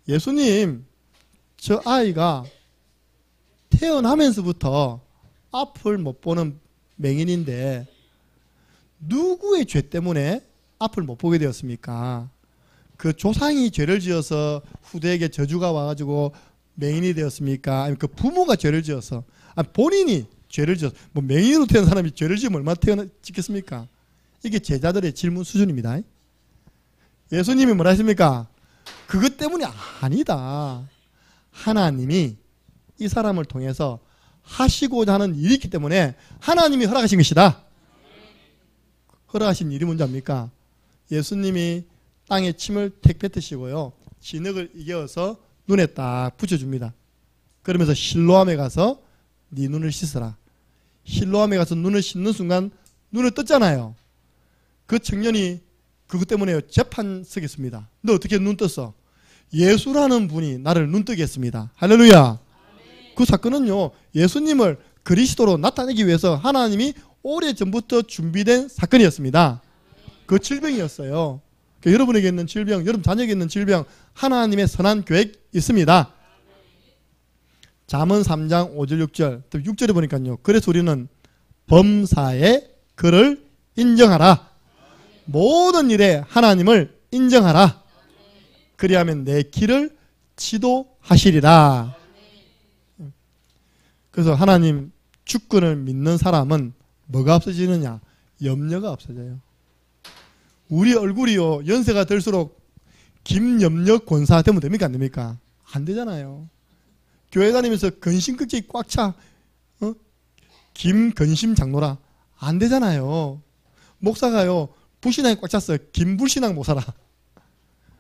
예수님, 저 아이가 태어나면서부터 앞을 못 보는 맹인인데 누구의 죄 때문에 앞을 못 보게 되었습니까? 그 조상이 죄를 지어서 후대에게 저주가 와가지고 맹인이 되었습니까? 아니면 그 부모가 죄를 지어서, 본인이 죄를 지어서, 뭐 맹인으로 태어난 사람이 죄를 지으면 얼마나 짓겠습니까? 이게 제자들의 질문 수준입니다. 예수님이 뭐라 했습니까? 그것 때문이 아니다. 하나님이 이 사람을 통해서 하시고자 하는 일이 있기 때문에 하나님이 허락하신 것이다. 허락하신 일이 뭔지 압니까? 예수님이 땅에 침을 택 뱉으시고요, 진흙을 이겨서 눈에 딱 붙여줍니다. 그러면서 실로암에 가서 네 눈을 씻어라. 실로암에 가서 눈을 씻는 순간 눈을 떴잖아요. 그 청년이 그것 때문에 재판 서겠습니다. 너 어떻게 눈 떴어? 예수라는 분이 나를 눈 뜨게 했습니다. 할렐루야. 그 사건은요, 예수님을 그리스도로 나타내기 위해서 하나님이 오래전부터 준비된 사건이었습니다. 그 질병이었어요. 그러니까 여러분에게 있는 질병, 여러분 자녀에게 있는 질병, 하나님의 선한 계획 있습니다. 잠언 3장 5절 6절, 또 6절에 보니까요, 그래서 우리는 범사에 그를 인정하라. 모든 일에 하나님을 인정하라. 그리하면 내 길을 지도하시리라. 그래서 하나님 주권을 믿는 사람은 뭐가 없어지느냐? 염려가 없어져요. 우리 얼굴이요, 연세가 들수록 김염려 권사 되면 됩니까? 안 됩니까? 안 되잖아요. 교회 다니면서 근심극적이 꽉 차, 김근심 장로라. 안 되잖아요. 목사가요, 불신앙이 꽉 찼어요. 김불신앙 목사라.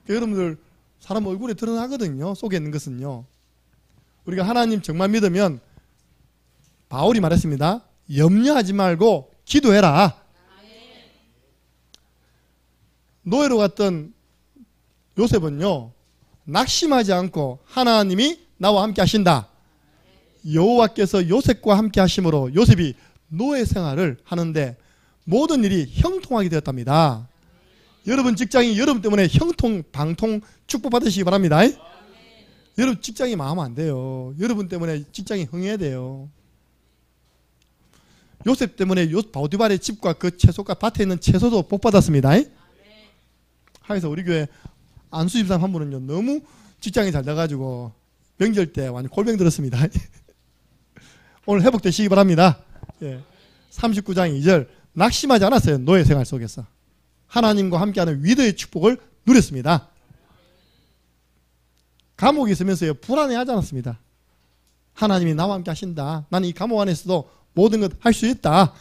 여러분들, 사람 얼굴에 드러나거든요. 속에 있는 것은요. 우리가 하나님 정말 믿으면, 바울이 말했습니다. 염려하지 말고 기도해라. 노예로 갔던 요셉은요, 낙심하지 않고 하나님이 나와 함께 하신다. 여호와께서 요셉과 함께 하심으로 요셉이 노예 생활을 하는데 모든 일이 형통하게 되었답니다. 여러분 직장이 여러분 때문에 형통, 방통 축복받으시기 바랍니다. 여러분 직장이 망하면 안 돼요. 여러분 때문에 직장이 흥해야 돼요. 요셉 때문에 바디발의 집과 그 채소가 밭에 있는 채소도 복받았습니다. 그래서 우리 교회 안수 집사님 한 분은요, 너무 직장이 잘 돼가지고 명절 때 완전 골병 들었습니다. 오늘 회복되시기 바랍니다. 39장 2절, 낙심하지 않았어요. 노예 생활 속에서 하나님과 함께하는 위대의 축복을 누렸습니다. 감옥에 있으면서요, 불안해하지 않았습니다. 하나님이 나와 함께 하신다. 나는 이 감옥 안에서도 모든 것 할 수 있다.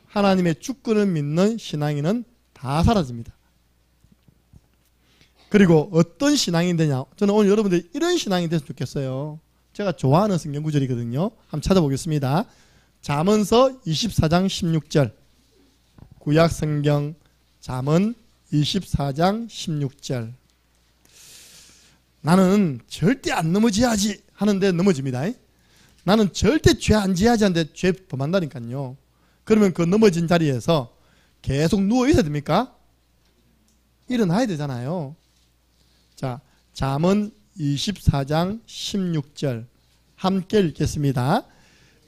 하나님의 주권을 믿는 신앙인은 다 사라집니다. 그리고 어떤 신앙이 되냐? 저는 오늘 여러분들이 이런 신앙이 됐으면 좋겠어요. 제가 좋아하는 성경 구절이거든요. 한번 찾아보겠습니다. 잠언서 24장 16절. 구약 성경 잠언 24장 16절. 나는 절대 안 넘어져야지 하는데 넘어집니다. 나는 절대 죄 안 지어야지 하는데 죄 범한다니까요. 그러면 그 넘어진 자리에서 계속 누워 있어야 됩니까? 일어나야 되잖아요. 자, 잠언 24장 16절 함께 읽겠습니다.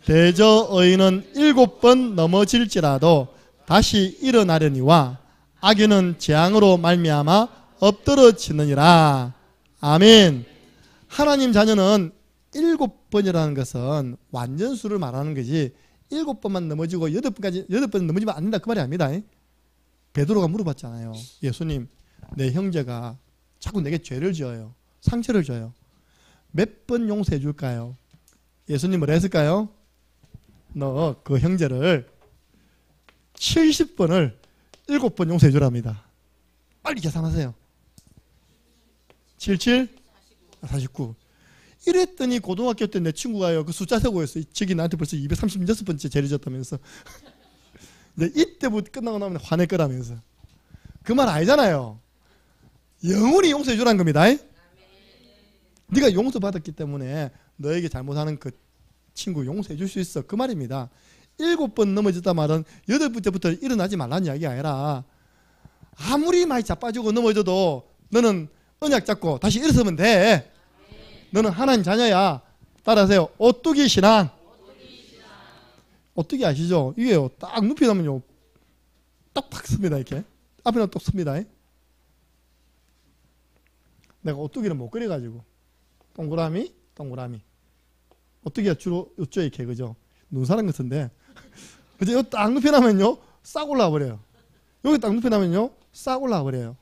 대저 의인은 7번 넘어질지라도 다시 일어나려니와 악인은 재앙으로 말미암아 엎드러지느니라. 아멘. 하나님 자녀는 7번이라는 것은 완전수를 말하는 거지 7번만 넘어지고 8번 넘어지면 안 된다 그 말이 아닙니다. 베드로가 물어봤잖아요. 예수님, 내 형제가 자꾸 내게 죄를 지어요. 상처를 줘요. 몇 번 용서해 줄까요? 예수님 뭐라 했을까요? 너 그 형제를 70번을 7번 용서해 주랍니다. 빨리 계산하세요. 77? 49. 이랬더니 고등학교 때 내 친구가요, 그 숫자 세고 있어요. 저기 나한테 벌써 236번째 죄를 졌다면서. 근데 이때부터 끝나고 나면 화낼 거라면서. 그 말 아니잖아요. 영원히 용서해 주라는 겁니다. 네가 용서받았기 때문에 너에게 잘못하는 그 친구 용서해 줄 수 있어. 그 말입니다. 7번 넘어졌다 말은 8번째부터 일어나지 말라는 이야기가 아니라 아무리 많이 자빠지고 넘어져도 너는 언약 잡고 다시 일어서면 돼. 너는 하나님 자녀야. 따라하세요. 오뚜기 신앙. 오뚜기 아시죠? 이게요, 딱 눕히 나면요, 딱팍 씁니다. 이렇게 앞에는 똑 씁니다. 내가 오뚜기를 못 그려가지고 동그라미 동그라미. 오뚜기가 주로 요쪽에 이렇게, 그죠? 눈사람 같은데 그죠? 이거 딱 눕혀나면요 싹 올라와 버려요. 여기 딱 눕혀나면요 싹 올라와 버려요.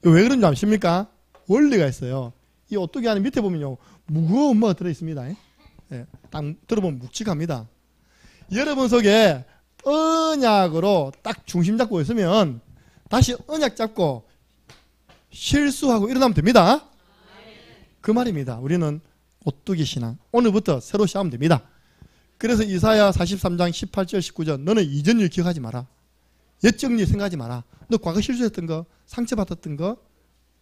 이거 왜 그런지 아십니까? 원리가 있어요. 이 오뚜기 안에 밑에 보면요 무거운 뭐가 들어있습니다. 딱 들어보면 묵직합니다. 여러분 속에 언약으로 딱 중심 잡고 있으면 다시 언약 잡고 실수하고 일어나면 됩니다. 그 말입니다. 우리는 오뚜기 신앙. 오늘부터 새로 시작하면 됩니다. 그래서 이사야 43장 18절 19절 너는 이전 일 기억하지 마라. 옛적 일 생각하지 마라. 너 과거 실수했던 거, 상처받았던 거,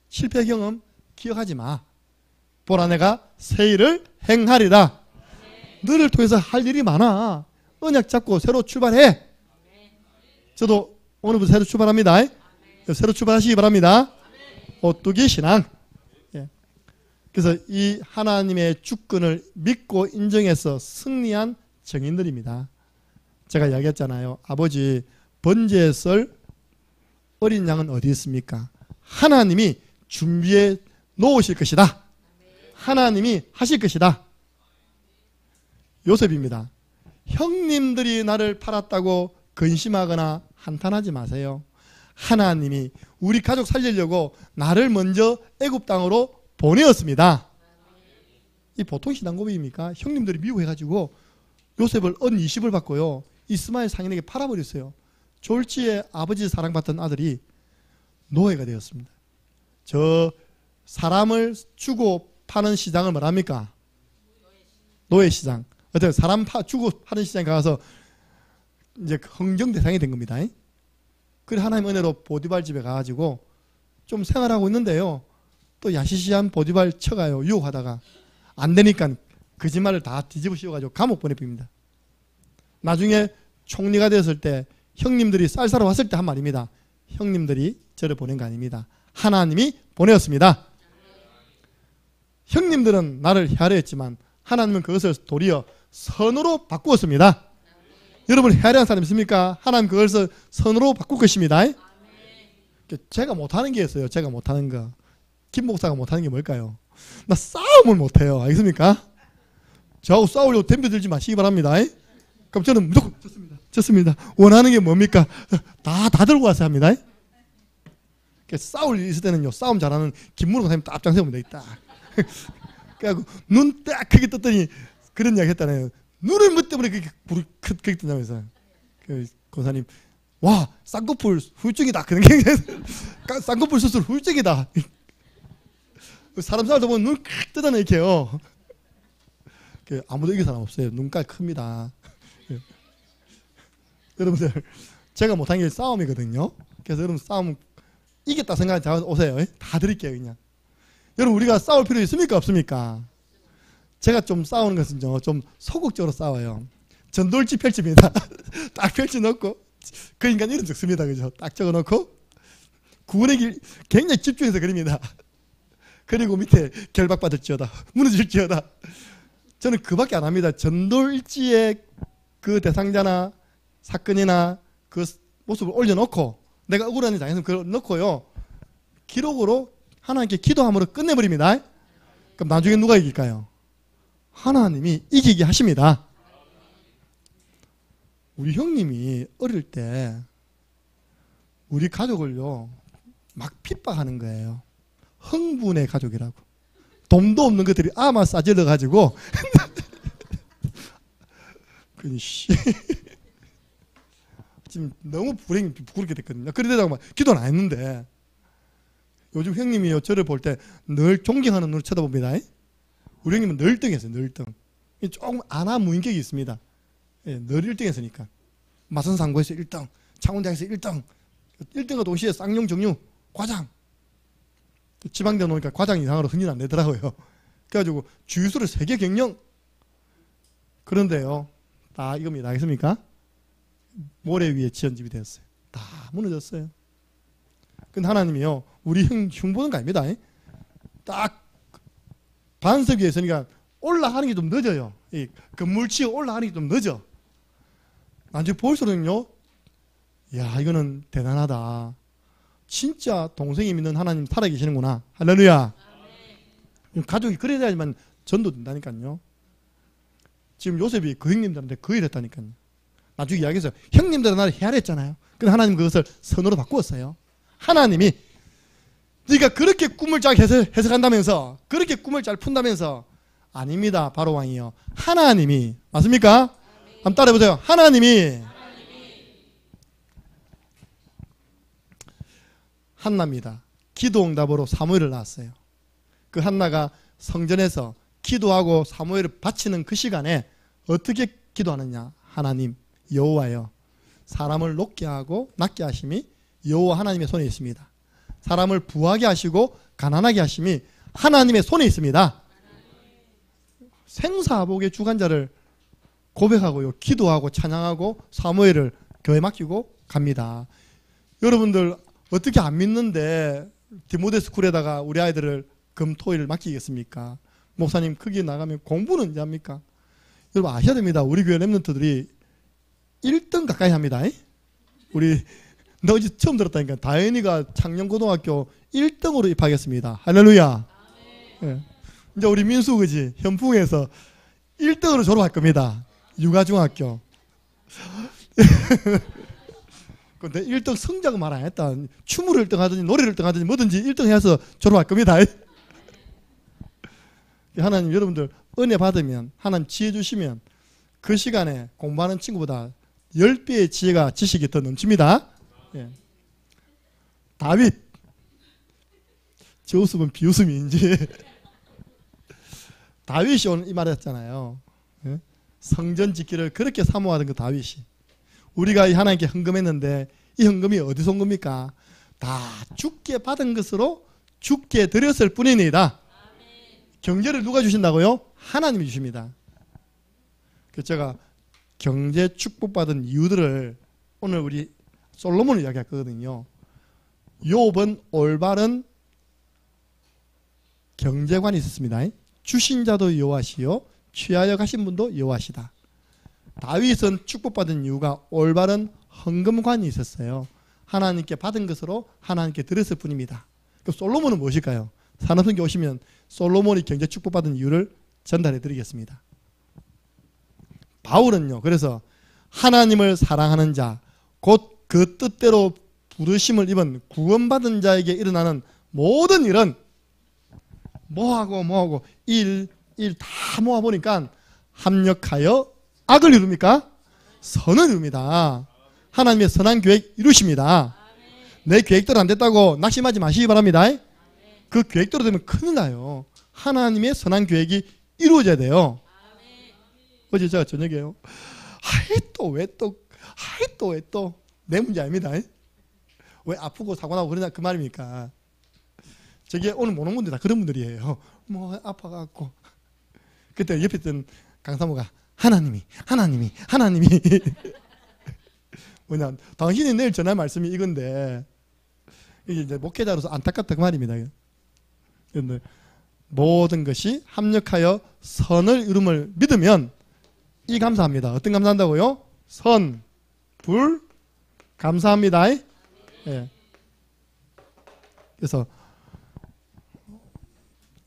실패 경험 기억하지 마. 보라 내가 새 일을 행하리라. 너를 통해서 할 일이 많아. 언약 잡고 새로 출발해. 저도 오늘부터 새로 출발합니다. 새로 출발하시기 바랍니다. 오뚜기 신앙. 그래서 이 하나님의 주권을 믿고 인정해서 승리한 정인들입니다. 제가 이야기했잖아요. 아버지, 번제에 썰 어린 양은 어디 있습니까? 하나님이 준비해 놓으실 것이다. 하나님이 하실 것이다. 요셉입니다. 형님들이 나를 팔았다고 근심하거나 한탄하지 마세요. 하나님이 우리 가족 살리려고 나를 먼저 애굽 땅으로 보내었습니다. 이 보통 신앙 고백입니까? 형님들이 미워해가지고 요셉을 언 20을 받고요, 이스마엘 상인에게 팔아버렸어요. 졸지에 아버지 사랑받던 아들이 노예가 되었습니다. 저 사람을 주고 파는 시장을 뭐랍니까? 노예시장. 어떤 사람 주고 파는 시장에 가서 이제 흥정 대상이 된 겁니다. 그래 하나님 은혜로 보디발 집에 가가지고 좀 생활하고 있는데요, 또 야시시한 보디발 쳐가요. 유혹하다가 안 되니까 거짓말을 다 뒤집어 씌워가지고 감옥 보내버립니다. 나중에 총리가 되었을 때 형님들이 쌀 사러 왔을 때 한 말입니다. 형님들이 저를 보낸 거 아닙니다. 하나님이 보내었습니다. 형님들은 나를 헤아려 했지만 하나님은 그것을 도리어 선으로 바꾸었습니다. 여러분 헤아려한 사람 있습니까? 하나님 그것을 선으로 바꿀 것입니다. 제가 못하는 게 있어요. 제가 못하는 거. 김 목사가 못하는 게 뭘까요? 나 싸움을 못해요. 알겠습니까? 저하고 싸우려고 덤벼들지 마시기 바랍니다. 그럼 저는 무조건 졌습니다. 원하는 게 뭡니까? 다 들고 와서 합니다. 싸울 일 있을 때는요, 싸움 잘하는 김문호 선생님 딱 앞장세우면 딱. 그래갖고 눈 딱 크게 떴더니 그런 이야기 했잖아요. 눈을 뭐 때문에 그렇게 불을 크게 뜬다면서. 그 권사님, 와, 쌍꺼풀 후유증이다. 그런 게 쌍꺼풀 수술 후유증이다. 사람 살다 보면 눈 크게 뜨잖아요, 이렇게요. 아무도 이길 사람 없어요. 눈깔 큽니다. 여러분들, 제가 못한 게 싸움이거든요. 그래서 여러분 싸움 이겼다 생각하고 오세요. 다 드릴게요, 그냥. 여러분, 우리가 싸울 필요 있습니까? 없습니까? 제가 좀 싸우는 것은 좀 소극적으로 싸워요. 전돌지 펼칩니다. 딱 펼쳐놓고, 그 인간 이름 적습니다. 그죠? 딱 적어놓고, 구원의 길 굉장히 집중해서 그립니다. 그리고 밑에 결박받을지어다, 무너질지어다. 저는 그밖에 안 합니다. 전돌지의 그 대상자나 사건이나 그 모습을 올려놓고, 내가 억울한 장에서 그걸 넣고요, 기록으로 하나님께 기도함으로 끝내버립니다. 그럼 나중에 누가 이길까요? 하나님이 이기게 하십니다. 우리 형님이 어릴 때 우리 가족을요 막 핍박하는 거예요. 흥분의 가족이라고. 돈도 없는 것들이 아마 싸질러 가지고 지금 너무 부끄럽게 됐거든요. 그러다가 막 기도는 안 했는데, 요즘 형님이요 저를 볼 때 늘 존경하는 눈으로 쳐다봅니다. 우리 형님은 늘 1등했어요. 늘 1등. 조금 안하무인격이 있습니다. 늘 1등했으니까. 마선상고에서 1등, 창원대학에서 1등, 1등과 동시에 쌍용 정류 과장. 지방대 놓으니까 과장 이상으로 승인 안 되더라고요. 그래가지고 주유소를 3개 경영. 그런데요, 다 이겁니다. 알겠습니까? 모래 위에 지은 집이 되었어요. 다 무너졌어요. 근데 하나님이요, 우리 흉 보는 거 아닙니다. 딱 반석 위에 있으니까 올라가는 게 좀 늦어요. 이 건물치고 올라가는 게 좀 늦어. 나중에 볼수록요, 야, 이거는 대단하다. 진짜 동생이 믿는 하나님 살아계시는구나. 할렐루야. 가족이 그래야지만 전도 된다니까요. 지금 요셉이 그 형님들한테 그 일 했다니까요. 나중에 이야기했어요. 형님들은 나를 헤아렸잖아요. 근데 하나님 그것을 선으로 바꾸었어요. 하나님이 네가 그렇게 꿈을 잘 해석한다면서, 그렇게 꿈을 잘 푼다면서. 아닙니다. 바로 왕이요. 하나님이, 맞습니까? 한번 따라해보세요. 하나님이. 한나입니다. 기도응답으로 사무엘을 낳았어요. 그 한나가 성전에서 기도하고 사무엘을 바치는 그 시간에 어떻게 기도하느냐. 하나님 여호와여, 사람을 높게 하고 낮게 하심이 여호와 하나님의 손에 있습니다. 사람을 부하게 하시고 가난하게 하심이 하나님의 손에 있습니다. 생사복의 주관자를 고백하고요, 기도하고 찬양하고 사무엘을 교회 맡기고 갑니다. 여러분들 어떻게 안 믿는데 디모데 스쿨에다가 우리 아이들을 금토일을 맡기겠습니까? 목사님 거기 나가면 공부는 이제 합니까? 여러분 아셔야 됩니다. 우리 교회 렘넌트들이 1등 가까이 합니다. 우리 너 어제 처음 들었다니까. 다현이가 창녕고등학교 1등으로 입학했습니다. 할렐루야. 예. 이제 우리 민수 그지 현풍에서 1등으로 졸업할 겁니다. 육아중학교. 근데 1등 성적은 말 안 했다. 춤을 1등 하든지 노래를 1등 하든지 뭐든지 1등 해서 졸업할 겁니다. 하나님 여러분들 은혜 받으면 하나님 지혜 주시면 그 시간에 공부하는 친구보다 10배의 지혜가 지식이 더 넘칩니다. 예. 다윗 저 웃음은 비웃음인지 다윗이 오늘 이 말 했잖아요. 예? 성전 짓기를 그렇게 사모하던 그 다윗이 우리가 이 하나님께 헌금했는데 이 헌금이 어디서 온 겁니까? 다 주께 받은 것으로 주께 드렸을 뿐이니이다. 경제를 누가 주신다고요? 하나님이 주십니다. 그래서 제가 경제 축복받은 이유들을 오늘 우리 솔로몬을 이야기할 거거든요. 욥은 올바른 경제관이 있었습니다. 주신 자도 여호와시요 취하여 가신 분도 여호와시다. 다윗은 축복받은 이유가 올바른 헌금관이 있었어요. 하나님께 받은 것으로 하나님께 드렸을 뿐입니다. 그럼 솔로몬은 무엇일까요? 산업성경 오시면 솔로몬이 경제 축복받은 이유를 전달해 드리겠습니다. 바울은요, 그래서 하나님을 사랑하는 자, 곧 그 뜻대로 부르심을 입은 구원받은 자에게 일어나는 모든 일은 뭐하고 일 다 모아보니까 합력하여 악을 이룹니까? 선을 이룹니다. 하나님의 선한 계획 이루십니다. 내 계획대로 안 됐다고 낙심하지 마시기 바랍니다. 그 계획대로 되면 큰일 나요. 하나님의 선한 계획이 이루어져야 돼요. 어제 제가 저녁에요. 왜 또 내 문제 아닙니다. 왜 아프고 사고 나고 그러냐 그 말입니까? 저게 오늘 못 온 분들 다 그런 분들이에요. 뭐 아파갖고 그때 옆에 있던 강사모가 하나님이 뭐냐 당신이 내일 전할 말씀이 이건데 이게 이제 목회자로서 안타깝다 그 말입니다. 그런데 모든 것이 합력하여 선을 이룸을 믿으면 이 감사합니다. 어떤 감사한다고요? 선, 불, 감사합니다. 예. 그래서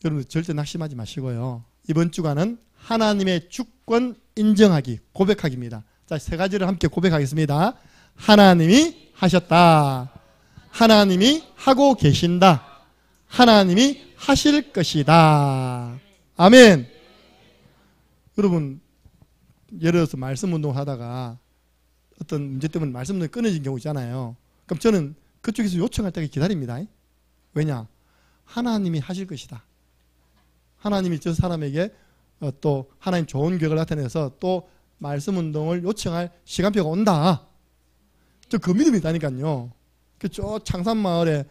여러분 절대 낙심하지 마시고요. 이번 주간은 하나님의 주권 인정하기, 고백하기입니다. 자, 세 가지를 함께 고백하겠습니다. 하나님이 하셨다. 하나님이 하고 계신다. 하나님이 하실 것이다. 아멘. 여러분 예를 들어서 말씀 운동을 하다가 어떤 문제 때문에 말씀 운동이 끊어진 경우 있잖아요. 그럼 저는 그쪽에서 요청할 때까지 기다립니다. 왜냐? 하나님이 하실 것이다. 하나님이 저 사람에게 또 하나님 좋은 계획을 나타내서 또 말씀 운동을 요청할 시간표가 온다. 저 그 믿음이 있다니까요. 저 창산마을에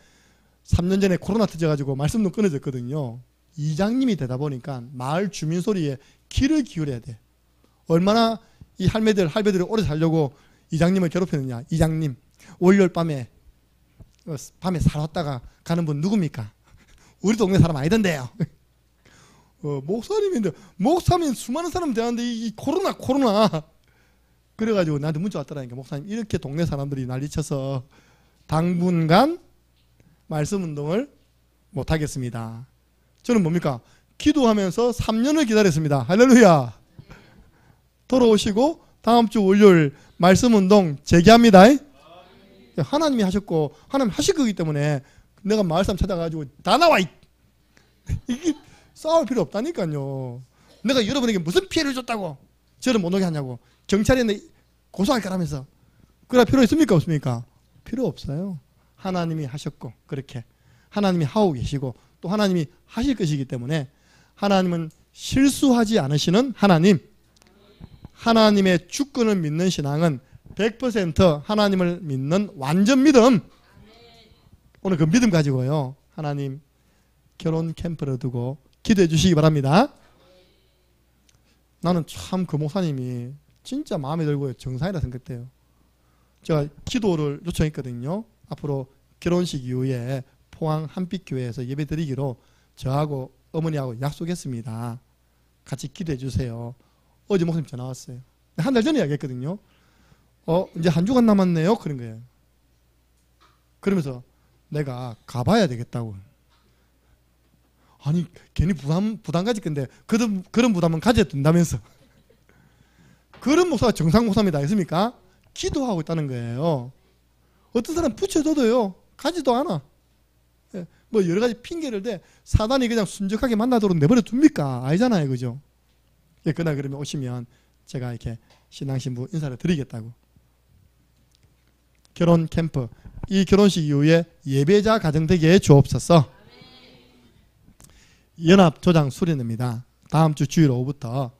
3년 전에 코로나 터져가지고 말씀 운동 끊어졌거든요. 이장님이 되다 보니까 마을 주민 소리에 귀를 기울여야 돼. 얼마나 이 할배들이 오래 살려고 이장님을 괴롭혔느냐. 이장님 월요일 밤에 살았다가 가는 분 누굽니까? 우리 동네 사람 아니던데요. 목사님인데 목사님 수많은 사람 대하는데 이 코로나 그래가지고 나한테 문자 왔더라니까. 목사님 이렇게 동네 사람들이 난리쳐서 당분간 말씀 운동을 못하겠습니다. 저는 뭡니까? 기도하면서 3년을 기다렸습니다. 할렐루야. 돌아오시고 다음 주 월요일 말씀 운동 재개합니다. 하나님이 하셨고 하나님 하실 거기 때문에 내가 마을 사람 찾아가지고 다 나와 이게 싸울 필요 없다니까요. 내가 여러분에게 무슨 피해를 줬다고 저를 못 오게 하냐고 경찰에 고소할 거라면서 그럴 필요 있습니까 없습니까? 필요 없어요. 하나님이 하셨고 그렇게 하나님이 하고 계시고 또 하나님이 하실 것이기 때문에 하나님은 실수하지 않으시는 하나님, 하나님의 주권을 믿는 신앙은 100% 하나님을 믿는 완전 믿음. 오늘 그 믿음 가지고요 하나님 결혼 캠프를 두고 기도해 주시기 바랍니다. 나는 참 그 목사님이 진짜 마음에 들고 정상이라 생각돼요. 제가 기도를 요청했거든요. 앞으로 결혼식 이후에 포항 한빛교회에서 예배 드리기로 저하고 어머니하고 약속했습니다. 같이 기도해 주세요. 어제 목사님 전화 왔어요. 한 달 전에 이야기했거든요. 이제 한 주간 남았네요. 그런 거예요. 그러면서 내가 가봐야 되겠다고. 아니 괜히 부담 가질 건데 그런 부담은 가져도 된다면서. 그런 목사가 정상 목사입니다. 아십니까? 기도하고 있다는 거예요. 어떤 사람 붙여줘도요 가지도 않아. 뭐 여러 가지 핑계를 대 사단이 그냥 순적하게 만나도록 내버려 둡니까? 아니잖아요, 그죠? 그날 그러면 오시면 제가 이렇게 신앙신부 인사를 드리겠다고. 결혼 캠프, 이 결혼식 이후에 예배자 가정되게 해 주옵소서. 연합 조장 수련입니다. 다음 주 주일 오후부터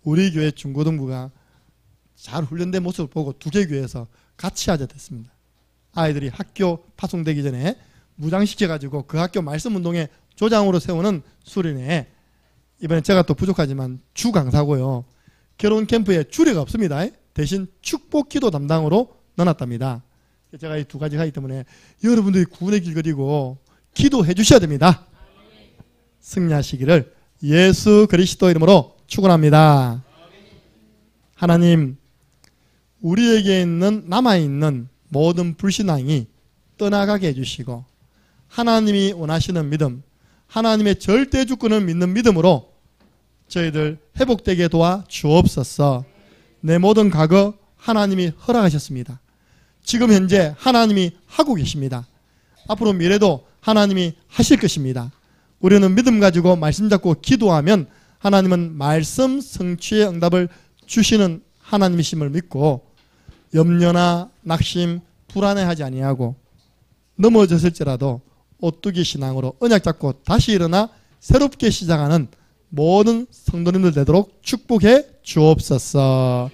우리 교회 중고등부가 잘 훈련된 모습을 보고 두 개 교회에서 같이 하자 됐습니다. 아이들이 학교 파송되기 전에 무장시켜가지고 그 학교 말씀운동에 조장으로 세우는 수련회, 이번에 제가 또 부족하지만 주 강사고요. 결혼 캠프에 주례가 없습니다. 대신 축복기도 담당으로 넣어놨답니다. 제가 이 두 가지 하기 때문에 여러분들이 구원의 길 그리고 기도해 주셔야 됩니다. 승리하시기를 예수 그리스도 이름으로 축원합니다. 하나님, 우리에게 있는 남아있는 모든 불신앙이 떠나가게 해주시고 하나님이 원하시는 믿음, 하나님의 절대 주권을 믿는 믿음으로 저희들 회복되게 도와 주옵소서. 내 모든 과거 하나님이 허락하셨습니다. 지금 현재 하나님이 하고 계십니다. 앞으로 미래도 하나님이 하실 것입니다. 우리는 믿음 가지고 말씀 잡고 기도하면 하나님은 말씀 성취의 응답을 주시는 하나님이심을 믿고 염려나 낙심, 불안해하지 아니하고 넘어졌을지라도 오뚜기 신앙으로 언약 잡고 다시 일어나 새롭게 시작하는 모든 성도님들 되도록 축복해 주옵소서.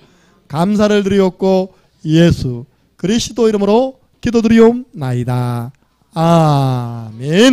감사를 드리옵고 예수 그리스도 이름으로 기도드리옵나이다. 아멘.